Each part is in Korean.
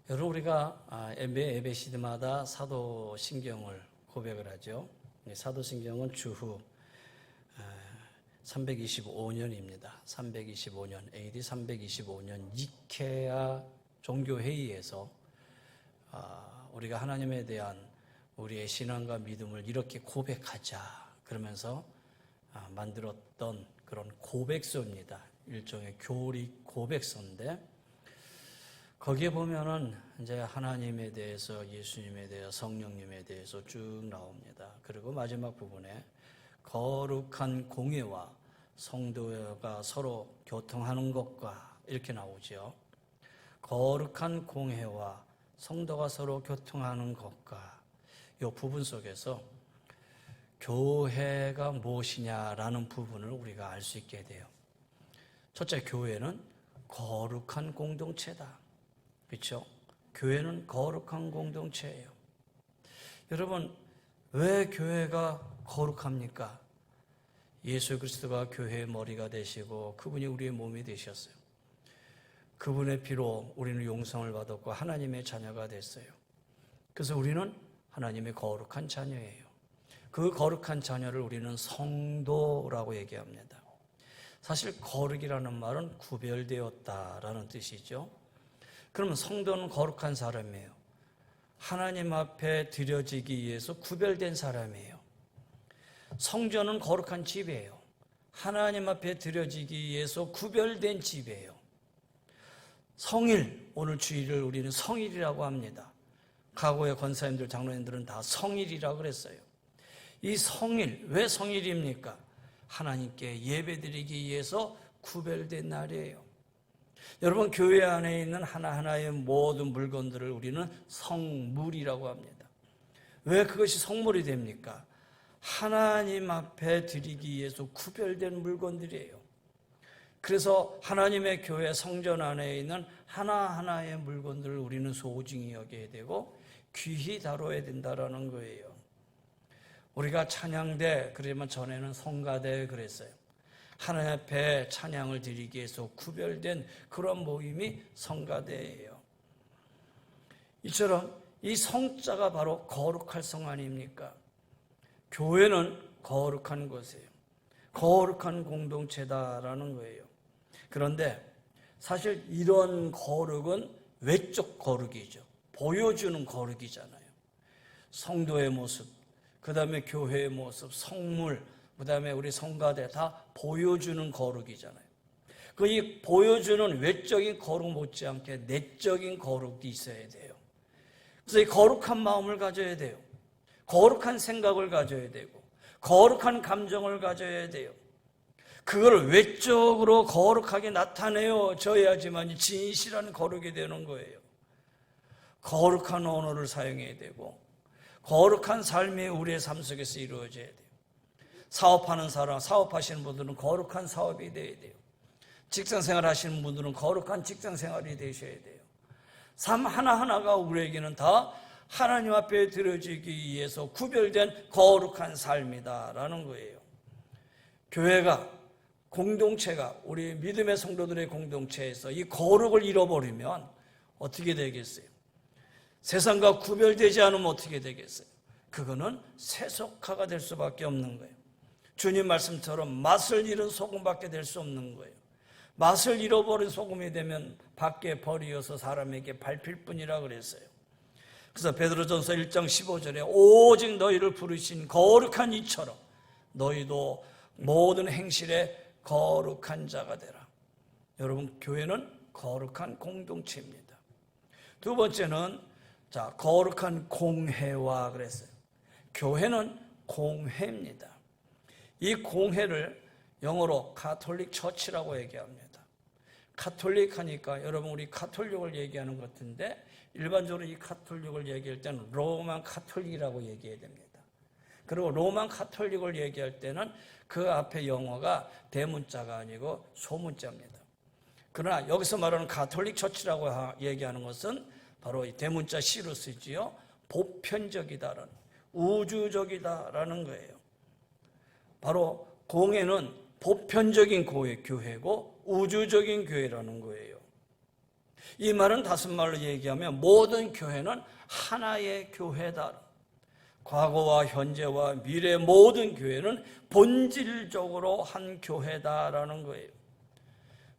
여러분 우리가 매 예배 시대마다 사도신경을 고백을 하죠. 사도신경은 주후 325년입니다. 325년 AD 325년 니케아 종교회의에서 우리가 하나님에 대한 우리의 신앙과 믿음을 이렇게 고백하자 그러면서 만들었던 그런 고백서입니다. 일종의 교리 고백서인데 거기에 보면은 이제 하나님에 대해서, 예수님에 대해서, 성령님에 대해서 쭉 나옵니다. 그리고 마지막 부분에 거룩한 공회와 성도가 서로 교통하는 것과 이렇게 나오죠. 거룩한 공회와 성도가 서로 교통하는 것과 이 부분 속에서 교회가 무엇이냐라는 부분을 우리가 알 수 있게 돼요. 첫째, 교회는 거룩한 공동체다. 그렇죠? 교회는 거룩한 공동체예요. 여러분, 왜 교회가 거룩합니까? 예수 그리스도가 교회의 머리가 되시고 그분이 우리의 몸이 되셨어요. 그분의 피로 우리는 용성을 받았고 하나님의 자녀가 됐어요. 그래서 우리는 하나님의 거룩한 자녀예요. 그 거룩한 자녀를 우리는 성도라고 얘기합니다. 사실 거룩이라는 말은 구별되었다라는 뜻이죠. 그러면 성도는 거룩한 사람이에요. 하나님 앞에 드려지기 위해서 구별된 사람이에요. 성전은 거룩한 집이에요. 하나님 앞에 드려지기 위해서 구별된 집이에요. 성일, 오늘 주일을 우리는 성일이라고 합니다. 과거의 권사님들, 장로님들은 다 성일이라고 그랬어요. 이 성일, 왜 성일입니까? 하나님께 예배드리기 위해서 구별된 날이에요. 여러분, 교회 안에 있는 하나하나의 모든 물건들을 우리는 성물이라고 합니다. 왜 그것이 성물이 됩니까? 하나님 앞에 드리기 위해서 구별된 물건들이에요. 그래서 하나님의 교회 성전 안에 있는 하나하나의 물건들을 우리는 소중히 여겨야 되고 귀히 다뤄야 된다는 거예요. 우리가 찬양대, 그러면 전에는 성가대 그랬어요. 하나님 앞에 찬양을 드리기 위해서 구별된 그런 모임이 성가대예요. 이처럼 이 성자가 바로 거룩할 성 아닙니까? 교회는 거룩한 곳이에요. 거룩한 공동체다라는 거예요. 그런데 사실 이런 거룩은 외적 거룩이죠. 보여주는 거룩이잖아요. 성도의 모습, 그 다음에 교회의 모습, 성물, 그 다음에 우리 성가대 다 보여주는 거룩이잖아요. 이 보여주는 외적인 거룩 못지않게 내적인 거룩이 있어야 돼요. 그래서 이 거룩한 마음을 가져야 돼요. 거룩한 생각을 가져야 되고 거룩한 감정을 가져야 돼요. 그걸 외적으로 거룩하게 나타내줘야지만 진실한 거룩이 되는 거예요. 거룩한 언어를 사용해야 되고 거룩한 삶이 우리의 삶 속에서 이루어져야 돼요. 사업하는 사람, 사업하시는 분들은 거룩한 사업이 되어야 돼요. 직장생활 하시는 분들은 거룩한 직장생활이 되셔야 돼요. 삶 하나하나가 우리에게는 다 하나님 앞에 드려지기 위해서 구별된 거룩한 삶이다라는 거예요. 교회가, 공동체가, 우리 믿음의 성도들의 공동체에서 이 거룩을 잃어버리면 어떻게 되겠어요? 세상과 구별되지 않으면 어떻게 되겠어요? 그거는 세속화가 될 수밖에 없는 거예요. 주님 말씀처럼 맛을 잃은 소금밖에 될 수 없는 거예요. 맛을 잃어버린 소금이 되면 밖에 버리어서 사람에게 밟힐 뿐이라 그랬어요. 그래서 베드로전서 1장 15절에 오직 너희를 부르신 거룩한 이처럼 너희도 모든 행실에 거룩한 자가 되라. 여러분, 교회는 거룩한 공동체입니다. 두 번째는 거룩한 공회와 그랬어요. 교회는 공회입니다. 이 공회를 영어로 가톨릭 처치라고 얘기합니다. 가톨릭 하니까 여러분 우리 가톨릭을 얘기하는 것 같은데 일반적으로 이 가톨릭을 얘기할 때는 로만 가톨릭이라고 얘기해야 됩니다. 그리고 로만 가톨릭을 얘기할 때는 그 앞에 영어가 대문자가 아니고 소문자입니다. 그러나 여기서 말하는 가톨릭 처치라고 얘기하는 것은 바로 이 대문자 C로 쓰지요. 보편적이다라는, 우주적이다라는 거예요. 바로 공회는 보편적인 교회고 우주적인 교회라는 거예요. 이 말은 다섯 말로 얘기하면 모든 교회는 하나의 교회다. 과거와 현재와 미래 모든 교회는 본질적으로 한 교회다라는 거예요.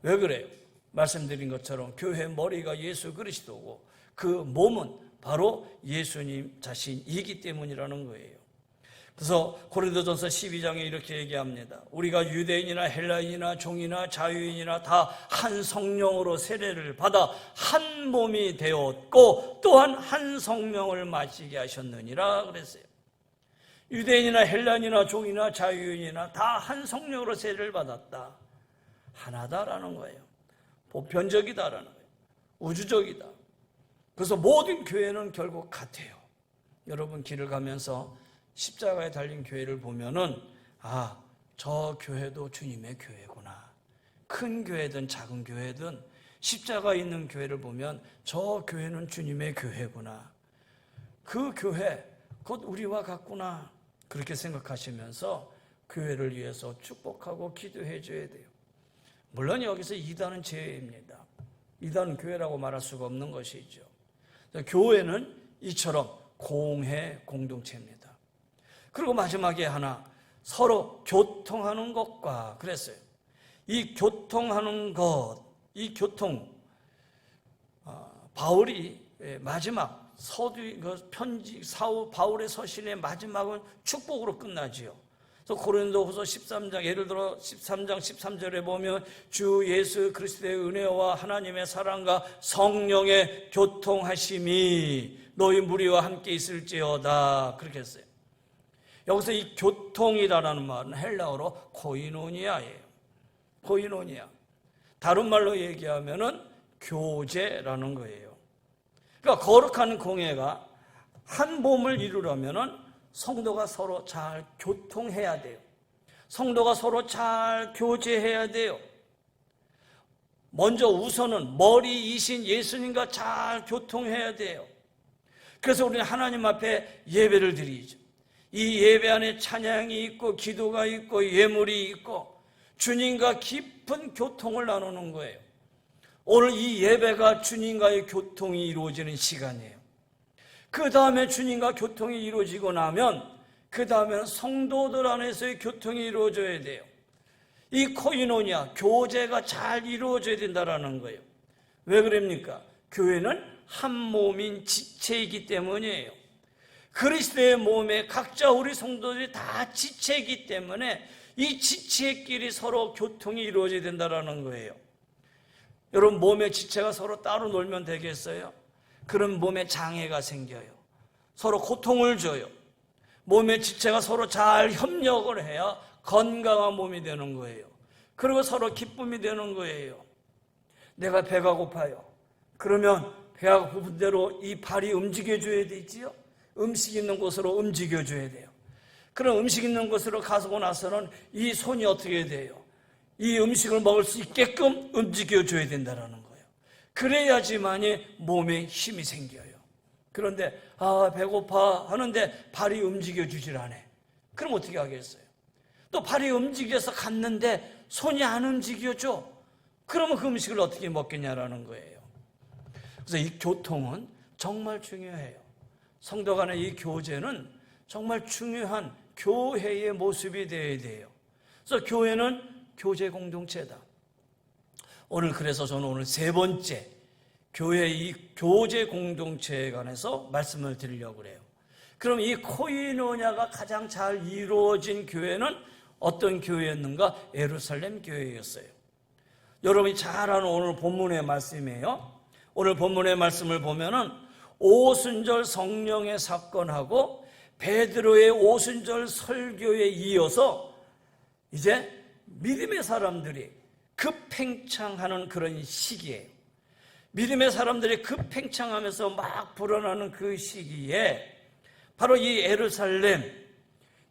왜 그래요? 말씀드린 것처럼 교회의 머리가 예수 그리스도고 그 몸은 바로 예수님 자신이기 때문이라는 거예요. 그래서 고린도전서 12장에 이렇게 얘기합니다. 우리가 유대인이나 헬라인이나 종이나 자유인이나 다 한 성령으로 세례를 받아 한 몸이 되었고 또한 한 성령을 마시게 하셨느니라 그랬어요. 유대인이나 헬라인이나 종이나 자유인이나 다 한 성령으로 세례를 받았다. 하나다라는 거예요. 보편적이다라는 거예요. 우주적이다. 그래서 모든 교회는 결국 같아요. 여러분 길을 가면서 십자가에 달린 교회를 보면은 저 교회도 주님의 교회구나. 큰 교회든 작은 교회든 십자가 있는 교회를 보면 저 교회는 주님의 교회구나. 그 교회 곧 우리와 같구나. 그렇게 생각하시면서 교회를 위해서 축복하고 기도해 줘야 돼요. 물론 여기서 이단은 제외입니다. 이단은 교회라고 말할 수가 없는 것이죠. 교회는 이처럼 공회 공동체입니다. 그리고 마지막에 하나, 서로 교통하는 것과 그랬어요. 이 교통하는 것, 이 교통, 바울이 마지막 편지 사우 바울의 서신의 마지막은 축복으로 끝나지요. 그래서 고린도후서 13장, 예를 들어 13장 13절에 보면 주 예수 그리스도의 은혜와 하나님의 사랑과 성령의 교통하심이 너희 무리와 함께 있을지어다. 그렇게 했어요. 여기서 이 교통이라는 말은 헬라어로 코이노니아예요. 코이노니아. 다른 말로 얘기하면은 교제라는 거예요. 그러니까 거룩한 공예가 한 몸을 이루려면은 성도가 서로 잘 교통해야 돼요. 성도가 서로 잘 교제해야 돼요. 먼저 우선은 머리이신 예수님과 잘 교통해야 돼요. 그래서 우리는 하나님 앞에 예배를 드리죠. 이 예배 안에 찬양이 있고 기도가 있고 예물이 있고 주님과 깊은 교통을 나누는 거예요. 오늘 이 예배가 주님과의 교통이 이루어지는 시간이에요. 그 다음에 주님과 교통이 이루어지고 나면 그 다음에는 성도들 안에서의 교통이 이루어져야 돼요. 이 코이노니아, 교제가 잘 이루어져야 된다는 거예요. 왜 그럽니까? 교회는 한 몸인 지체이기 때문이에요. 그리스도의 몸에 각자 우리 성도들이 다 지체이기 때문에 이 지체끼리 서로 교통이 이루어져야 된다는 거예요. 여러분 몸의 지체가 서로 따로 놀면 되겠어요? 그럼 몸에 장애가 생겨요. 서로 고통을 줘요. 몸의 지체가 서로 잘 협력을 해야 건강한 몸이 되는 거예요. 그리고 서로 기쁨이 되는 거예요. 내가 배가 고파요. 그러면 배가 고픈 대로 이 발이 움직여줘야 되지요. 음식 있는 곳으로 움직여줘야 돼요. 그럼 음식 있는 곳으로 가고 나서는 이 손이 어떻게 돼요? 이 음식을 먹을 수 있게끔 움직여줘야 된다는 거예요. 그래야지만이 몸에 힘이 생겨요. 그런데 배고파 하는데 발이 움직여주질 않아. 그럼 어떻게 하겠어요? 또 발이 움직여서 갔는데 손이 안 움직여줘. 그러면 그 음식을 어떻게 먹겠냐라는 거예요. 그래서 이 교통은 정말 중요해요. 성도 간의 이 교제는 정말 중요한 교회의 모습이 되어야 돼요. 그래서 교회는 교제 공동체다. 그래서 저는 오늘 세 번째 교회의 이 교제 공동체에 관해서 말씀을 드리려고 그래요. 그럼 이 코이노냐가 가장 잘 이루어진 교회는 어떤 교회였는가? 예루살렘 교회였어요. 여러분이 잘 아는 오늘 본문의 말씀이에요. 오늘 본문의 말씀을 보면은 오순절 성령의 사건하고 베드로의 오순절 설교에 이어서 이제 믿음의 사람들이 급팽창하는 그런 시기예요. 믿음의 사람들이 급팽창하면서 막 불어나는 그 시기에 바로 이 예루살렘,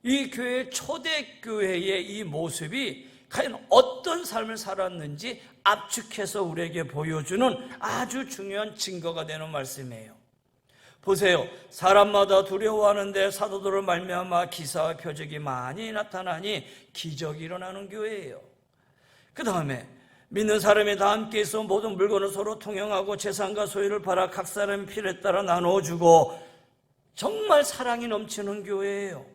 이 교회 초대교회의 이 모습이 과연 어떤 삶을 살았는지 압축해서 우리에게 보여주는 아주 중요한 증거가 되는 말씀이에요. 보세요. 사람마다 두려워하는데 사도들을 말미암아 기사와 표적이 많이 나타나니 기적이 일어나는 교회예요. 그 다음에 믿는 사람이 다 함께 있어 모든 물건을 서로 통용하고 재산과 소유를 팔아 각 사람의 필요에 따라 나눠주고, 정말 사랑이 넘치는 교회예요.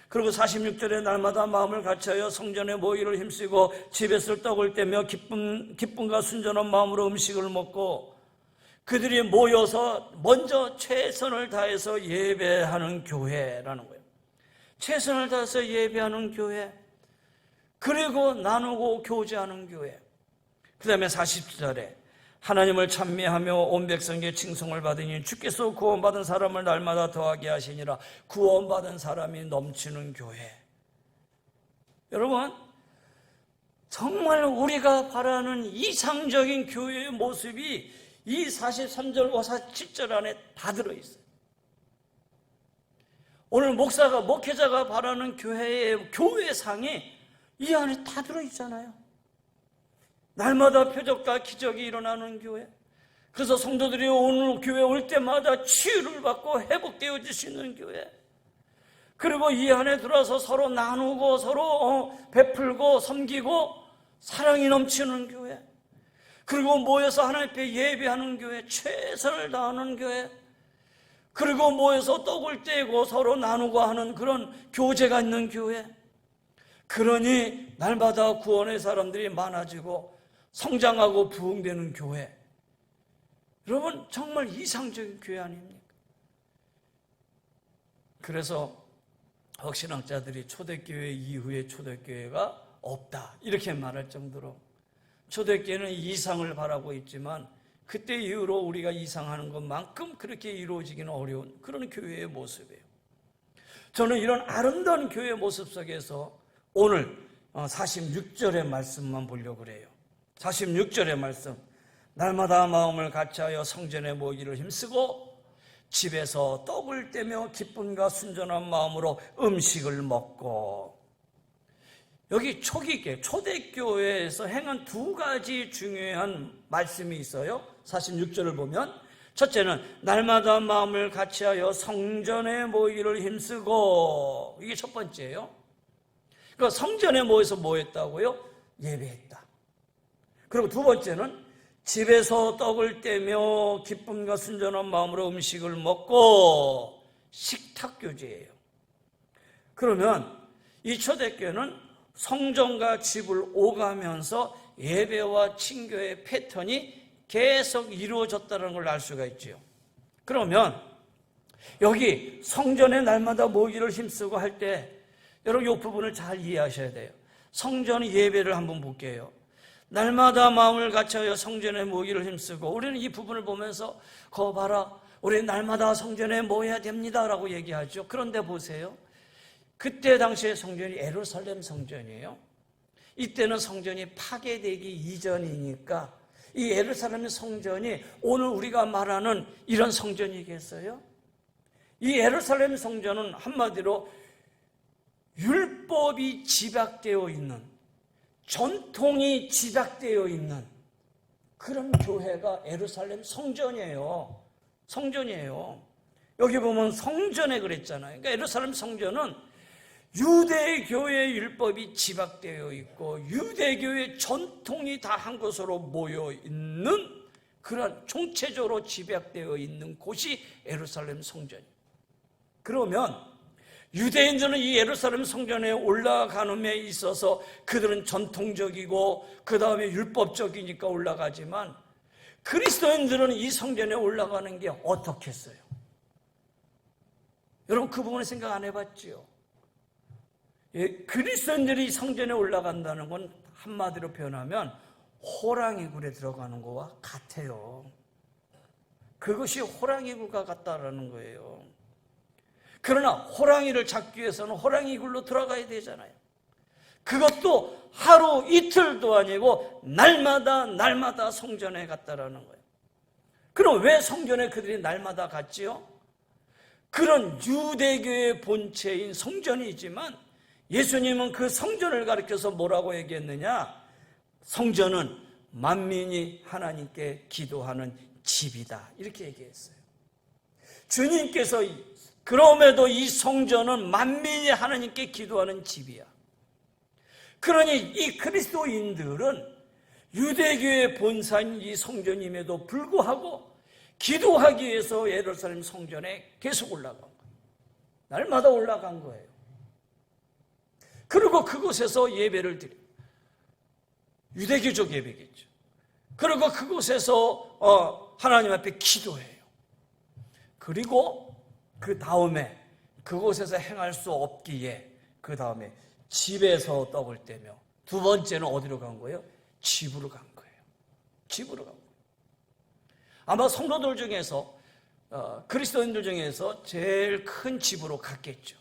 그리고 46절에 날마다 마음을 같이하여 성전에 모이기를 힘쓰고 집에 쓸 떡을 떼며 기쁨과 순전한 마음으로 음식을 먹고, 그들이 모여서 먼저 최선을 다해서 예배하는 교회라는 거예요. 최선을 다해서 예배하는 교회, 그리고 나누고 교제하는 교회. 그 다음에 40절에 하나님을 찬미하며 온 백성에게 칭송을 받으니 주께서 구원받은 사람을 날마다 더하게 하시니라. 구원받은 사람이 넘치는 교회. 여러분, 정말 우리가 바라는 이상적인 교회의 모습이 이 43절과 47절 안에 다 들어있어요. 오늘 목회자가 바라는 교회의 교회상이 이 안에 다 들어있잖아요. 날마다 표적과 기적이 일어나는 교회. 그래서 성도들이 오늘 교회 올 때마다 치유를 받고 회복되어질 수 있는 교회. 그리고 이 안에 들어와서 서로 나누고 서로 베풀고 섬기고 사랑이 넘치는 교회. 그리고 모여서 하나님 앞에 예배하는 교회, 최선을 다하는 교회. 그리고 모여서 떡을 떼고 서로 나누고 하는 그런 교제가 있는 교회. 그러니 날마다 구원의 사람들이 많아지고 성장하고 부흥되는 교회. 여러분, 정말 이상적인 교회 아닙니까? 그래서 혁신학자들이 초대교회 이후에 초대교회가 없다 이렇게 말할 정도로, 초대교회는 이상을 바라고 있지만 그때 이후로 우리가 이상하는 것만큼 그렇게 이루어지기는 어려운 그런 교회의 모습이에요. 저는 이런 아름다운 교회의 모습 속에서 오늘 46절의 말씀만 보려고 그래요. 46절의 말씀, 날마다 마음을 같이하여 성전에 모이기를 힘쓰고 집에서 떡을 떼며 기쁨과 순전한 마음으로 음식을 먹고. 여기 초대교회에서 행한 두 가지 중요한 말씀이 있어요. 46절을 보면 첫째는 날마다 마음을 같이하여 성전에 모이기를 힘쓰고, 이게 첫 번째예요. 그러니까 성전에 모여서 뭐 했다고요? 예배했다. 그리고 두 번째는 집에서 떡을 떼며 기쁨과 순전한 마음으로 음식을 먹고, 식탁교제예요. 그러면 이 초대교회는 성전과 집을 오가면서 예배와 친교의 패턴이 계속 이루어졌다는 걸 알 수가 있죠. 그러면 여기 성전에 날마다 모이기를 힘쓰고 할 때 여러분 이 부분을 잘 이해하셔야 돼요. 성전 예배를 한번 볼게요. 날마다 마음을 같이하여 성전에 모이기를 힘쓰고, 우리는 이 부분을 보면서 거 봐라, 우리 날마다 성전에 모여야 됩니다 라고 얘기하죠. 그런데 보세요, 그때 당시에 성전이 예루살렘 성전이에요. 이때는 성전이 파괴되기 이전이니까 이 예루살렘 성전이 오늘 우리가 말하는 이런 성전이겠어요? 이 예루살렘 성전은 한마디로 율법이 집약되어 있는, 전통이 집약되어 있는 그런 교회가 예루살렘 성전이에요. 성전이에요. 여기 보면 성전에 그랬잖아요. 그러니까 예루살렘 성전은 유대교의 율법이 집약되어 있고 유대교의 전통이 다 한 곳으로 모여 있는 그런 총체적으로 집약되어 있는 곳이 예루살렘 성전이에요. 그러면 유대인들은 이 예루살렘 성전에 올라가는 데 있어서 그들은 전통적이고 그 다음에 율법적이니까 올라가지만, 그리스도인들은 이 성전에 올라가는 게 어떻겠어요? 여러분 그 부분을 생각 안 해봤지요? 그리스도인들이 성전에 올라간다는 건 한마디로 표현하면 호랑이 굴에 들어가는 거와 같아요. 그것이 호랑이 굴과 같다라는 거예요. 그러나 호랑이를 잡기 위해서는 호랑이 굴로 들어가야 되잖아요. 그것도 하루 이틀도 아니고 날마다 성전에 갔다라는 거예요. 그럼 왜 성전에 그들이 날마다 갔지요? 그런 유대교의 본체인 성전이지만 예수님은 그 성전을 가리켜서 뭐라고 얘기했느냐? 성전은 만민이 하나님께 기도하는 집이다, 이렇게 얘기했어요. 주님께서 그럼에도 이 성전은 만민이 하나님께 기도하는 집이야. 그러니 이 그리스도인들은 유대교의 본사인 이 성전임에도 불구하고 기도하기 위해서 예루살렘 성전에 계속 올라간 거예요. 날마다 올라간 거예요. 그리고 그곳에서 예배를 드려요. 유대교적 예배겠죠. 그리고 그곳에서 하나님 앞에 기도해요. 그리고 그 다음에 그곳에서 행할 수 없기에 그 다음에 집에서 떡을 떼며 두 번째는 어디로 간 거예요? 집으로 간 거예요. 집으로 간 거예요. 아마 성도들 중에서 그리스도인들 중에서 제일 큰 집으로 갔겠죠.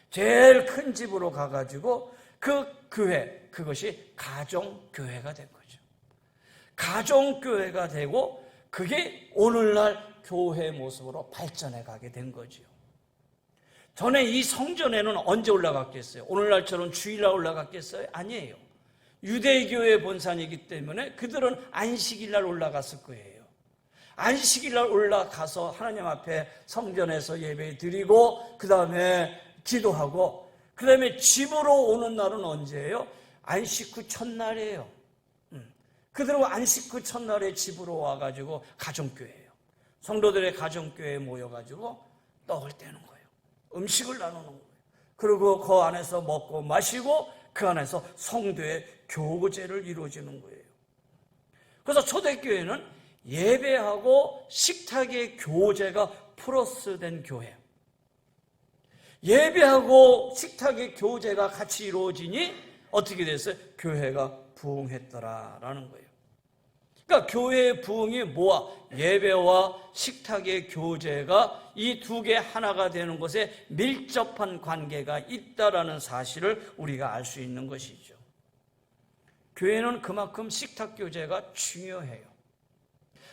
제일 큰 집으로 가가지고 그 교회, 그것이 가정교회가 된 거죠. 가정교회가 되고 그게 오늘날 교회 모습으로 발전해 가게 된 거죠. 전에 이 성전에는 언제 올라갔겠어요? 오늘날처럼 주일날 올라갔겠어요? 아니에요. 유대교의 본산이기 때문에 그들은 안식일날 올라갔을 거예요. 안식일날 올라가서 하나님 앞에 성전에서 예배 드리고 그 다음에 기도하고 그 다음에 집으로 오는 날은 언제예요? 안식 후 첫날이에요. 그들은 안식 후 첫날에 집으로 와가지고 가정교회예요. 성도들의 가정교회에 모여가지고 떡을 떼는 거예요. 음식을 나누는 거예요. 그리고 그 안에서 먹고 마시고 그 안에서 성도의 교제를 이루어지는 거예요. 그래서 초대교회는 예배하고 식탁의 교제가 플러스된 교회. 예배하고 식탁의 교제가 같이 이루어지니 어떻게 됐어요? 교회가 부흥했더라라는 거예요. 그러니까 교회의 부흥이 뭐야? 예배와 식탁의 교제가 이 두 개 하나가 되는 것에 밀접한 관계가 있다라는 사실을 우리가 알 수 있는 것이죠. 교회는 그만큼 식탁 교제가 중요해요.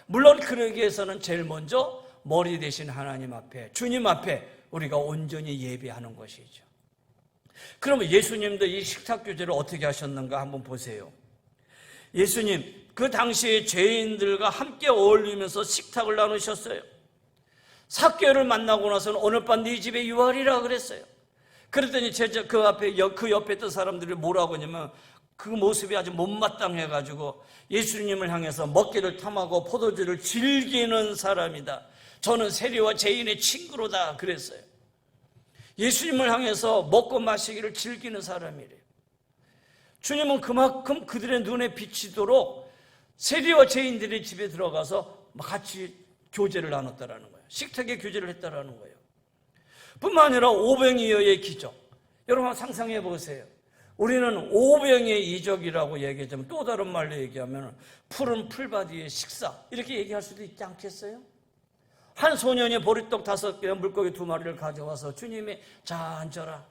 물론 그러기 위해서는 제일 먼저 머리 대신 하나님 앞에, 주님 앞에 우리가 온전히 예배하는 것이죠. 그러면 예수님도 이 식탁 교제를 어떻게 하셨는가 한번 보세요. 예수님 그 당시에 죄인들과 함께 어울리면서 식탁을 나누셨어요. 삭개를 만나고 나서는 오늘 밤 네 집에 유하리라 그랬어요. 그랬더니 그 옆에 있던 사람들이 뭐라고 하냐면 그 모습이 아주 못마땅해가지고 예수님을 향해서 먹기를 탐하고 포도주를 즐기는 사람이다. 저는 세리와 죄인의 친구로다 그랬어요. 예수님을 향해서 먹고 마시기를 즐기는 사람이래요. 주님은 그만큼 그들의 눈에 비치도록 세리와 죄인들의 집에 들어가서 같이 교제를 나눴다라는 거예요. 식탁에 교제를 했다라는 거예요. 뿐만 아니라 오병이어의 기적. 여러분 상상해 보세요. 우리는 오병의 이적이라고 얘기하자면 또 다른 말로 얘기하면 푸른 풀밭 위의 식사 이렇게 얘기할 수도 있지 않겠어요? 한 소년이 보리떡 5개와 물고기 2마리를 가져와서 주님이 자 앉아라.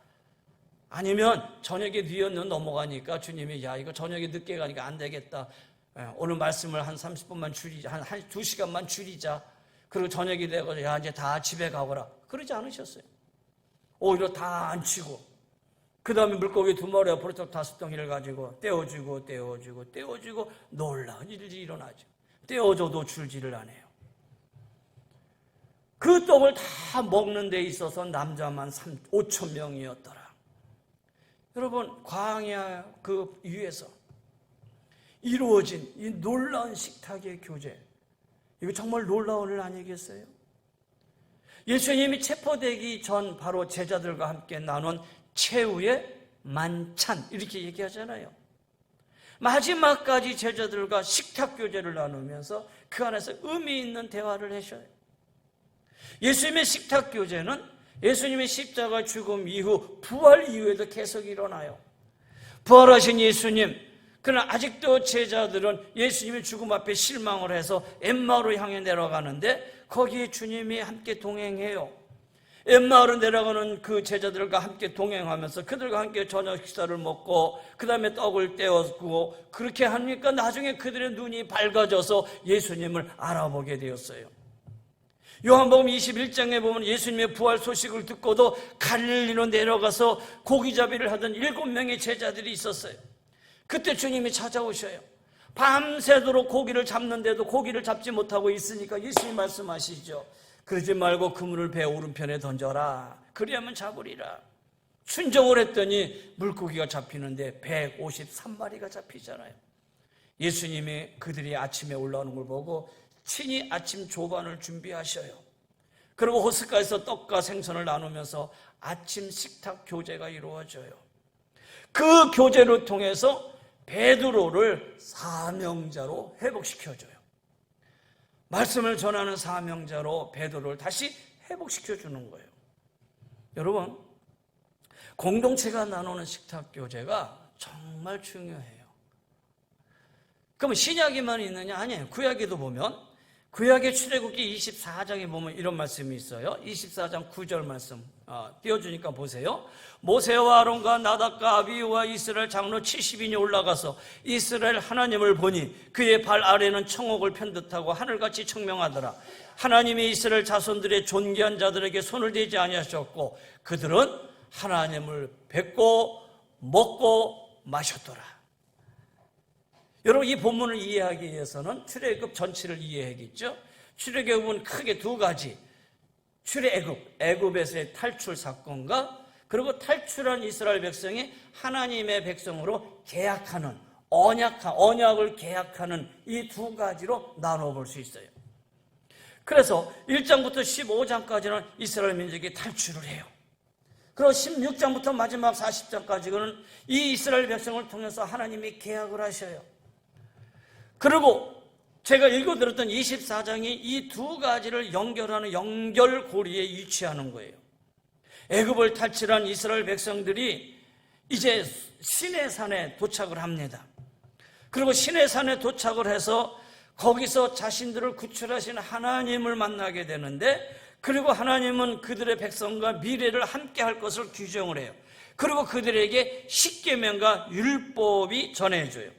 아니면 저녁에 뒤에는 넘어가니까 주님이 야 이거 저녁에 늦게 가니까 안 되겠다. 오늘 말씀을 한 30분만 줄이자. 한 2시간만 줄이자. 그리고 저녁이 되고 야 이제 다 집에 가거라. 그러지 않으셨어요. 오히려 다 앉히고 그 다음에 물고기 2마리와 보리떡 5덩이를 가지고 떼어주고 놀라운 일이 일어나죠. 떼어줘도 줄지를 안 해요. 그 떡을 다 먹는 데 있어서 남자만 5천 명이었더라. 여러분 광야 그 위에서 이루어진 이 놀라운 식탁의 교제, 이거 정말 놀라운 일 아니겠어요? 예수님이 체포되기 전 바로 제자들과 함께 나눈 최후의 만찬 이렇게 얘기하잖아요. 마지막까지 제자들과 식탁 교제를 나누면서 그 안에서 의미 있는 대화를 하셔요. 예수님의 식탁 교제는 예수님의 십자가 죽음 이후 부활 이후에도 계속 일어나요. 부활하신 예수님, 그러나 아직도 제자들은 예수님의 죽음 앞에 실망을 해서 엠마오로 향해 내려가는데 거기에 주님이 함께 동행해요. 엠마오로 내려가는 그 제자들과 함께 동행하면서 그들과 함께 저녁 식사를 먹고 그 다음에 떡을 떼었고 그렇게 하니까 나중에 그들의 눈이 밝아져서 예수님을 알아보게 되었어요. 요한복음 21장에 보면 예수님의 부활 소식을 듣고도 갈릴리로 내려가서 고기잡이를 하던 7명의 제자들이 있었어요. 그때 주님이 찾아오셔요. 밤새도록 고기를 잡는데도 고기를 잡지 못하고 있으니까 예수님 말씀하시죠. 그러지 말고 그물을 배 오른편에 던져라. 그리하면 잡으리라. 순종을 했더니 물고기가 잡히는데 153마리가 잡히잖아요. 예수님이 그들이 아침에 올라오는 걸 보고 친히 아침 조반을 준비하셔요. 그리고 호숫가에서 떡과 생선을 나누면서 아침 식탁 교제가 이루어져요. 그 교제를 통해서 베드로를 사명자로 회복시켜줘요. 말씀을 전하는 사명자로 베드로를 다시 회복시켜주는 거예요. 여러분, 공동체가 나누는 식탁 교제가 정말 중요해요. 그럼 신약에만 있느냐? 아니에요. 구약에도 보면, 구약의 출애굽기 24장에 보면 이런 말씀이 있어요. 24장 9절 말씀 띄워주니까 보세요. 모세와 아론과 나답과 아비후와 이스라엘 장로 70인이 올라가서 이스라엘 하나님을 보니 그의 발 아래는 청옥을 편 듯하고 하늘같이 청명하더라. 하나님이 이스라엘 자손들의 존귀한 자들에게 손을 대지 아니하셨고 그들은 하나님을 뵙고 먹고 마셨더라. 여러분, 이 본문을 이해하기 위해서는 출애굽 전체를 이해하겠죠. 출애굽은 크게 두 가지, 출애굽, 애굽에서의 탈출 사건과 그리고 탈출한 이스라엘 백성이 하나님의 백성으로 계약하는, 언약을 계약하는 이 두 가지로 나눠볼 수 있어요. 그래서 1장부터 15장까지는 이스라엘 민족이 탈출을 해요. 그리고 16장부터 마지막 40장까지는 이 이스라엘 백성을 통해서 하나님이 계약을 하셔요. 그리고 제가 읽어드렸던 24장이 이 두 가지를 연결하는 연결고리에 위치하는 거예요. 애굽을 탈출한 이스라엘 백성들이 이제 시내산에 도착을 합니다. 그리고 시내산에 도착을 해서 거기서 자신들을 구출하신 하나님을 만나게 되는데, 그리고 하나님은 그들의 백성과 미래를 함께 할 것을 규정을 해요. 그리고 그들에게 십계명과 율법이 전해져요.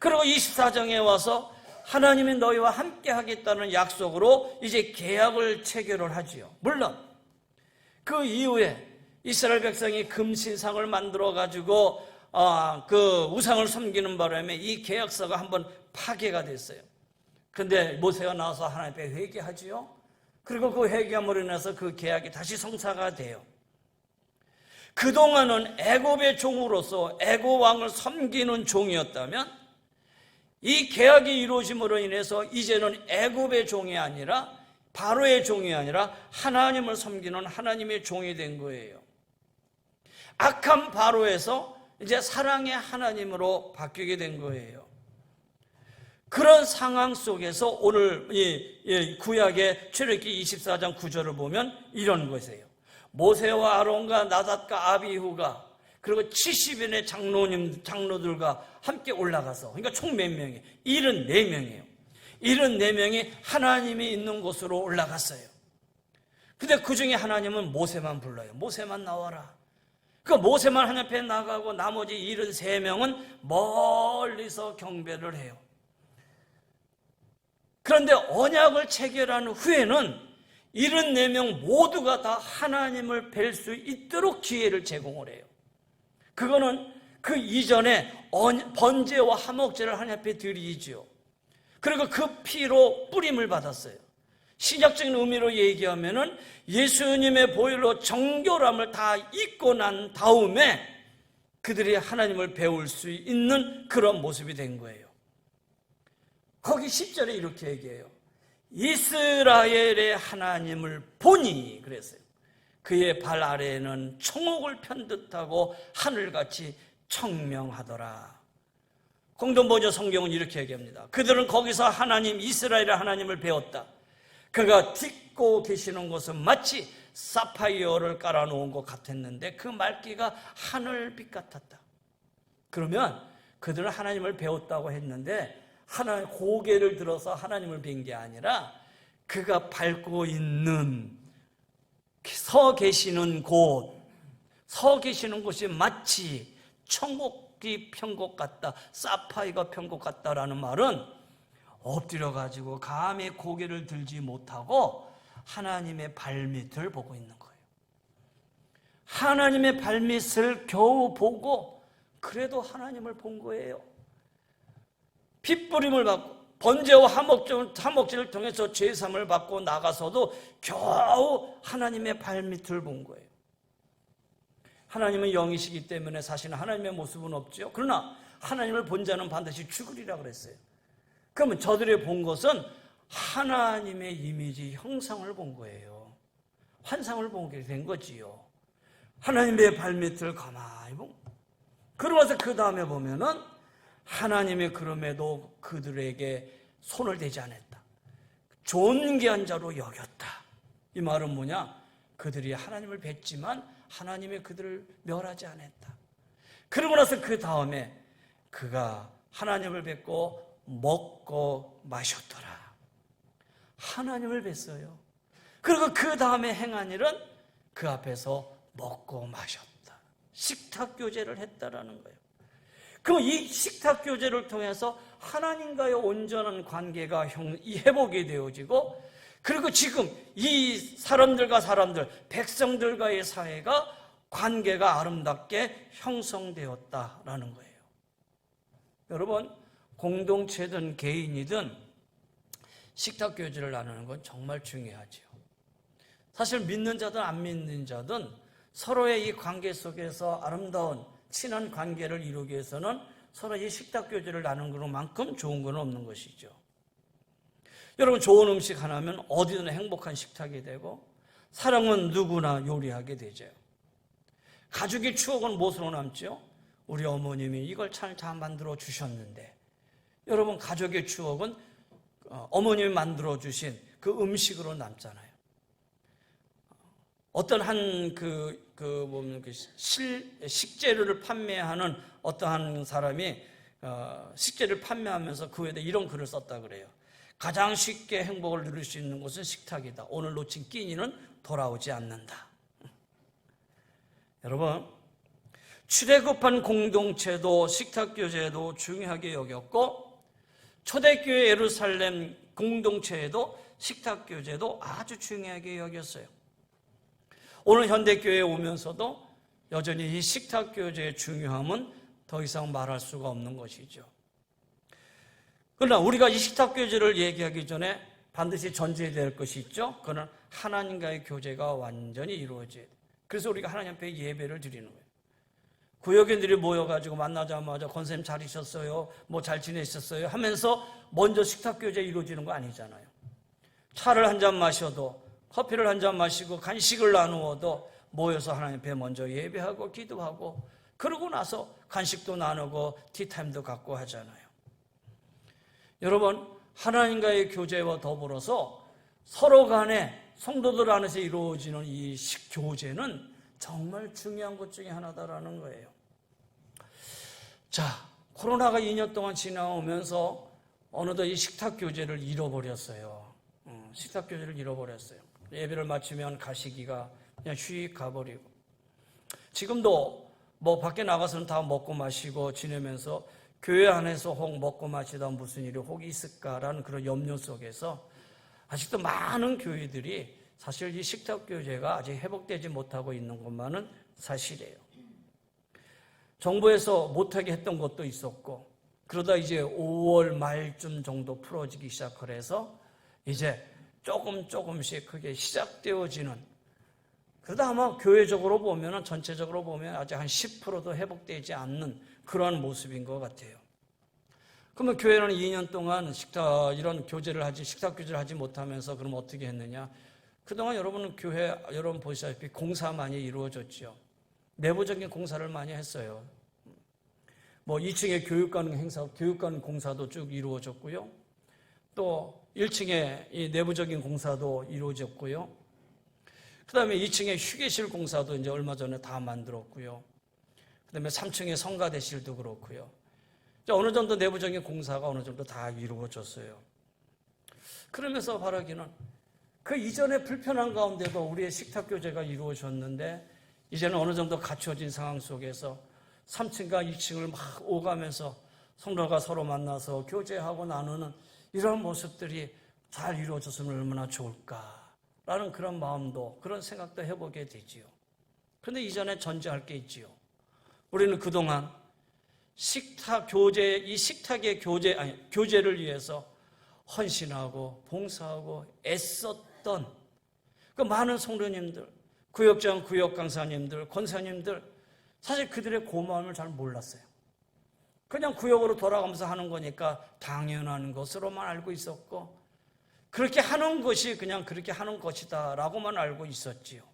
그리고 24장에 와서 하나님이 너희와 함께 하겠다는 약속으로 이제 계약을 체결을 하지요. 물론 그 이후에 이스라엘 백성이 금신상을 만들어 가지고 그 우상을 섬기는 바람에 이 계약서가 한번 파괴가 됐어요. 그런데 모세가 나와서 하나님 앞에 회개하지요. 그리고 그 회개함으로 인해서 그 계약이 다시 성사가 돼요. 그동안은 애굽의 종으로서 애굽 왕을 섬기는 종이었다면 이 계약이 이루어짐으로 인해서 이제는 애굽의 종이 아니라, 바로의 종이 아니라 하나님을 섬기는 하나님의 종이 된 거예요. 악한 바로에서 이제 사랑의 하나님으로 바뀌게 된 거예요. 그런 상황 속에서 오늘 이 구약의 출애굽기 24장 9절을 보면 이런 것이에요. 모세와 아론과 나답과 아비후가 그리고 70인의 장로들과 함께 올라가서, 그러니까 총 몇 명이에요? 74명이에요. 74명이 하나님이 있는 곳으로 올라갔어요. 근데 그 중에 하나님은 모세만 불러요. 모세만 나와라. 그 모세만 하나님 앞에 나가고 나머지 73명은 멀리서 경배를 해요. 그런데 언약을 체결한 후에는 74명 모두가 다 하나님을 뵐 수 있도록 기회를 제공을 해요. 그거는 그 이전에 번제와 화목제를 하나님 앞에 드리지요. 그리고 그 피로 뿌림을 받았어요. 신약적인 의미로 얘기하면은 예수님의 보혈로 정결함을 다 잊고 난 다음에 그들이 하나님을 배울 수 있는 그런 모습이 된 거예요. 거기 10절에 이렇게 얘기해요. 이스라엘의 하나님을 보니, 그랬어요. 그의 발 아래에는 청옥을 편 듯하고 하늘같이 청명하더라. 공동번역 성경은 이렇게 얘기합니다. 그들은 거기서 하나님, 이스라엘의 하나님을 배웠다. 그가 딛고 계시는 곳은 마치 사파이어를 깔아놓은 것 같았는데 그 맑기가 하늘빛 같았다. 그러면 그들은 하나님을 배웠다고 했는데 하나님 고개를 들어서 하나님을 뵌 게 아니라 그가 밟고 있는 서 계시는 곳이 마치 청옥이 편 것 같다, 사파이가 편 것 같다라는 말은 엎드려가지고 감히 고개를 들지 못하고 하나님의 발밑을 보고 있는 거예요. 하나님의 발밑을 겨우 보고 그래도 하나님을 본 거예요. 핏부림을 받고 번제와 화목제를 통해서 제사함을 받고 나가서도 겨우 하나님의 발밑을 본 거예요. 하나님은 영이시기 때문에 사실은 하나님의 모습은 없죠. 그러나 하나님을 본 자는 반드시 죽으리라 그랬어요. 그러면 저들이 본 것은 하나님의 이미지 형상을 본 거예요. 환상을 보게 된 거지요. 하나님의 발밑을 가만히 보고, 그러면서 그 다음에 보면은 하나님의 그럼에도 그들에게 손을 대지 않았다. 존귀한 자로 여겼다. 이 말은 뭐냐? 그들이 하나님을 뵀지만 하나님의 그들을 멸하지 않았다. 그러고 나서 그 다음에 그가 하나님을 뵙고 먹고 마셨더라. 하나님을 뵀어요. 그리고 그 다음에 행한 일은 그 앞에서 먹고 마셨다. 식탁교제를 했다라는 거예요. 그럼 이 식탁교제를 통해서 하나님과의 온전한 관계가 회복이 되어지고, 그리고 지금 이 사람들과 백성들과의 사회가 관계가 아름답게 형성되었다라는 거예요. 여러분, 공동체든 개인이든 식탁교제를 나누는 건 정말 중요하죠. 사실 믿는 자든 안 믿는 자든 서로의 이 관계 속에서 아름다운 친한 관계를 이루기 위해서는 서로 이 식탁교제를 나누는 것만큼 좋은 건 없는 것이죠. 여러분, 좋은 음식 하나면 어디든 행복한 식탁이 되고, 사랑은 누구나 요리하게 되죠. 가족의 추억은 무엇으로 남죠? 우리 어머님이 이걸 잘 만들어 주셨는데, 여러분, 가족의 추억은 어머님이 만들어 주신 그 음식으로 남잖아요. 어떤 식재료를 판매하는 어떠한 사람이 식재료를 판매하면서 그 위에다 이런 글을 썼다 그래요. 가장 쉽게 행복을 누릴 수 있는 곳은 식탁이다. 오늘 놓친 끼니는 돌아오지 않는다. 여러분, 출애굽한 공동체도 식탁교제도 중요하게 여겼고, 초대교회 예루살렘 공동체에도 식탁교제도 아주 중요하게 여겼어요. 오늘 현대교회에 오면서도 여전히 이 식탁교제의 중요함은 더 이상 말할 수가 없는 것이죠. 그러나 우리가 이 식탁교제를 얘기하기 전에 반드시 전제해야 될 것이 있죠. 그건 하나님과의 교제가 완전히 이루어져야 돼요. 그래서 우리가 하나님 앞에 예배를 드리는 거예요. 구역인들이 모여가지고 만나자마자 권사님 잘 있었어요, 뭐 잘 지내셨어요 하면서 먼저 식탁교제 이루어지는 거 아니잖아요. 차를 한 잔 마셔도, 커피를 한 잔 마시고 간식을 나누어도 모여서 하나님 앞에 먼저 예배하고 기도하고, 그러고 나서 간식도 나누고 티타임도 갖고 하잖아요. 여러분, 하나님과의 교제와 더불어서 서로 간에 성도들 안에서 이루어지는 이 식교제는 정말 중요한 것 중에 하나다라는 거예요. 자, 코로나가 2년 동안 지나오면서 어느덧 이 식탁교제를 잃어버렸어요. 식탁교제를 잃어버렸어요. 예배를 마치면 가시기가 그냥 휙 가버리고, 지금도 뭐 밖에 나가서는 다 먹고 마시고 지내면서 교회 안에서 혹 먹고 마시다 무슨 일이 혹 있을까라는 그런 염려 속에서 아직도 많은 교회들이 사실 이 식탁교제가 아직 회복되지 못하고 있는 것만은 사실이에요. 정부에서 못하게 했던 것도 있었고, 그러다 이제 5월 말쯤 정도 풀어지기 시작을 해서 이제 조금씩 그게 시작되어지는, 그러다 아마 교회적으로 보면, 전체적으로 보면 아직 한 10%도 회복되지 않는 그러한 모습인 것 같아요. 그러면 교회는 2년 동안 이런 식탁교제를 하지 못하면서 그럼 어떻게 했느냐? 그동안 여러분 보시다시피 공사 많이 이루어졌죠. 내부적인 공사를 많이 했어요. 뭐 2층에 교육관 공사도 쭉 이루어졌고요. 또 1층에 이 내부적인 공사도 이루어졌고요. 그 다음에 2층에 휴게실 공사도 이제 얼마 전에 다 만들었고요. 그 다음에 3층에 성가대실도 그렇고요. 어느 정도 내부적인 공사가 어느 정도 다 이루어졌어요. 그러면서 바라기는 그 이전에 불편한 가운데도 우리의 식탁교제가 이루어졌는데, 이제는 어느 정도 갖춰진 상황 속에서 3층과 2층을 막 오가면서 성도가 서로 만나서 교제하고 나누는 이런 모습들이 잘 이루어졌으면 얼마나 좋을까라는 그런 마음도, 그런 생각도 해보게 되지요. 그런데 이전에 전제할 게 있지요. 우리는 그동안 식탁의 교제를 위해서 헌신하고 봉사하고 애썼던 그 많은 성도님들, 구역장, 구역강사님들, 권사님들, 사실 그들의 고마움을 잘 몰랐어요. 그냥 구역으로 돌아가면서 하는 거니까 당연한 것으로만 알고 있었고, 그렇게 하는 것이 그냥 그렇게 하는 것이다라고만 알고 있었지요.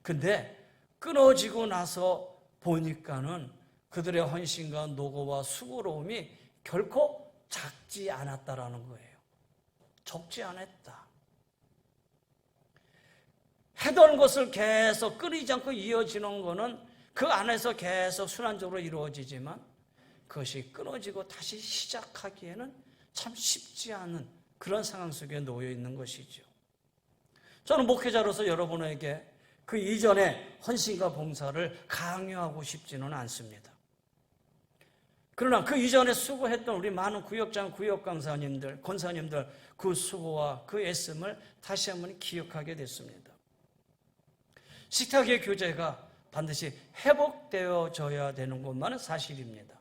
근데 끊어지고 나서 보니까는 그들의 헌신과 노고와 수고로움이 결코 작지 않았다라는 거예요. 적지 않았다. 해던 것을 계속 끊이지 않고 이어지는 거는 그 안에서 계속 순환적으로 이루어지지만, 그것이 끊어지고 다시 시작하기에는 참 쉽지 않은 그런 상황 속에 놓여 있는 것이죠. 저는 목회자로서 여러분에게 그 이전의 헌신과 봉사를 강요하고 싶지는 않습니다. 그러나 그 이전에 수고했던 우리 많은 구역장, 구역강사님들, 권사님들 그 수고와 그 애씀을 다시 한번 기억하게 됐습니다. 식탁의 교제가 반드시 회복되어져야 되는 것만은 사실입니다.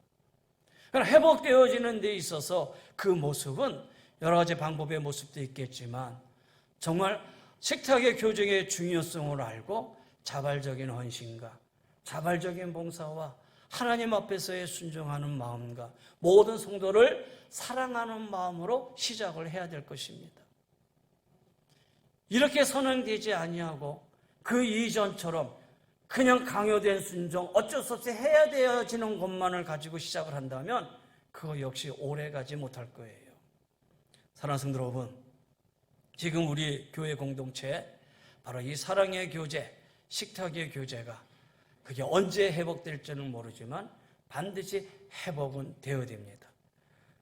그러나 회복되어지는 데 있어서 그 모습은 여러 가지 방법의 모습도 있겠지만, 정말 식탁의 교제의 중요성을 알고 자발적인 헌신과 자발적인 봉사와 하나님 앞에서의 순종하는 마음과 모든 성도를 사랑하는 마음으로 시작을 해야 될 것입니다. 이렇게 선언되지 아니하고 그 이전처럼 그냥 강요된 순종, 어쩔 수 없이 해야 되어지는 것만을 가지고 시작을 한다면 그거 역시 오래 가지 못할 거예요. 사랑하는 성도 여러분, 지금 우리 교회 공동체에 바로 이 사랑의 교제, 식탁의 교제가 그게 언제 회복될지는 모르지만 반드시 회복은 되어야 됩니다.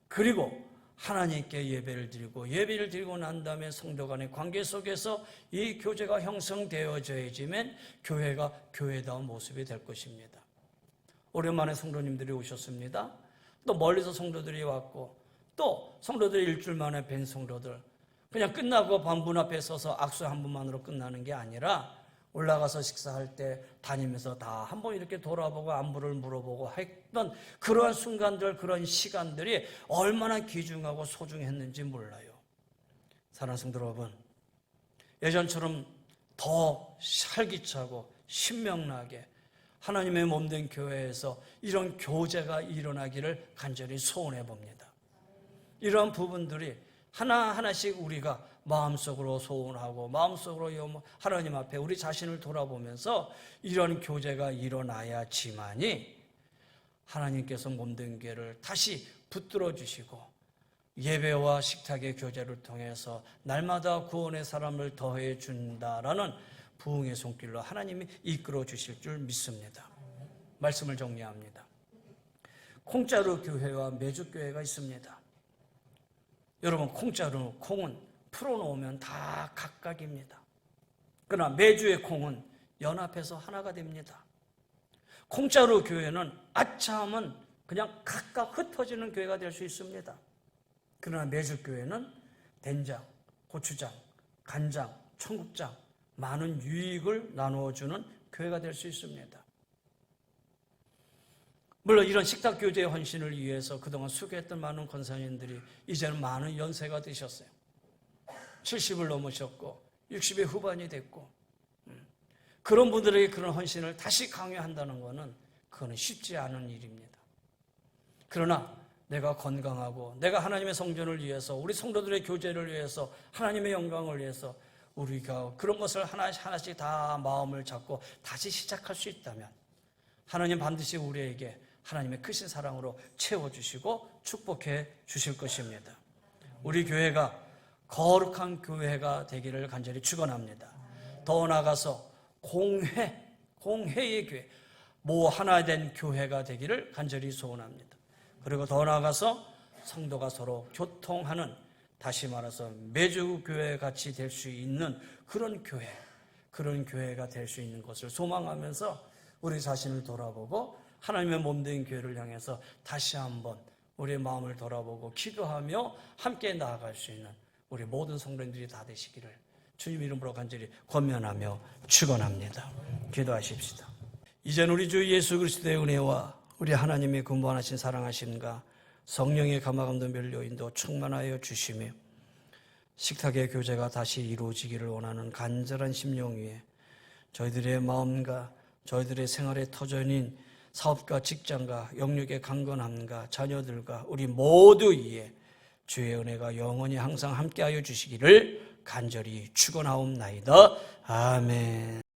그리고 하나님께 예배를 드리고 난 다음에 성도 간의 관계 속에서 이 교제가 형성되어져야지만 교회가 교회다운 모습이 될 것입니다. 오랜만에 성도님들이 오셨습니다. 또 멀리서 성도들이 왔고, 또 성도들이 일주일 만에 뵌 성도들, 그냥 끝나고 방문 앞에 서서 악수 한 번만으로 끝나는 게 아니라 올라가서 식사할 때 다니면서 다 한번 이렇게 돌아보고 안부를 물어보고 했던 그러한 순간들, 그런 시간들이 얼마나 귀중하고 소중했는지 몰라요. 사랑하는 성도 여러분, 예전처럼 더 활기차고 신명나게 하나님의 몸된 교회에서 이런 교제가 일어나기를 간절히 소원해 봅니다. 이러한 부분들이 하나하나씩 우리가 마음속으로 소원하고 마음속으로 하나님 앞에 우리 자신을 돌아보면서 이런 교제가 일어나야지만이 하나님께서 몸된 교회를 다시 붙들어 주시고 예배와 식탁의 교제를 통해서 날마다 구원의 사람을 더해 준다라는 부흥의 손길로 하나님이 이끌어 주실 줄 믿습니다. 말씀을 정리합니다. 콩자루 교회와 메주 교회가 있습니다. 여러분, 콩은 풀어놓으면 다 각각입니다. 그러나 매주의 콩은 연합해서 하나가 됩니다. 콩자루 교회는 아차하면 그냥 각각 흩어지는 교회가 될 수 있습니다. 그러나 매주 교회는 된장, 고추장, 간장, 청국장, 많은 유익을 나누어주는 교회가 될 수 있습니다. 물론 이런 식탁 교제의 헌신을 위해서 그동안 수고했던 많은 권사님들이 이제는 많은 연세가 되셨어요. 70을 넘으셨고 60의 후반이 됐고, 그런 분들에게 그런 헌신을 다시 강요한다는 것은 그거는 쉽지 않은 일입니다. 그러나 내가 건강하고 내가 하나님의 성전을 위해서, 우리 성도들의 교제를 위해서, 하나님의 영광을 위해서 우리가 그런 것을 하나씩 다 마음을 잡고 다시 시작할 수 있다면 하나님 반드시 우리에게 하나님의 크신 사랑으로 채워주시고 축복해 주실 것입니다. 우리 교회가 거룩한 교회가 되기를 간절히 축원합니다. 더 나아가서 공회의 교회, 하나 된 교회가 되기를 간절히 소원합니다. 그리고 더 나아가서 성도가 서로 교통하는, 다시 말해서 매주 교회 같이 될 수 있는 그런 교회가 될 수 있는 것을 소망하면서 우리 자신을 돌아보고 하나님의 몸된 교회를 향해서 다시 한번 우리의 마음을 돌아보고 기도하며 함께 나아갈 수 있는 우리 모든 성도님들이 다 되시기를 주님 이름으로 간절히 권면하며 축원합니다. 기도하십시다. 이제는 우리 주 예수 그리스도의 은혜와 우리 하나님의 근본하신 사랑하심과 성령의 감화감동 멸류인도 충만하여 주시며 식탁의 교제가 다시 이루어지기를 원하는 간절한 심령 위에 저희들의 마음과 저희들의 생활의 터전인 사업과 직장과 영육의 강건함과 자녀들과 우리 모두 위에 주의 은혜가 영원히 항상 함께하여 주시기를 간절히 축원하옵나이다. 아멘.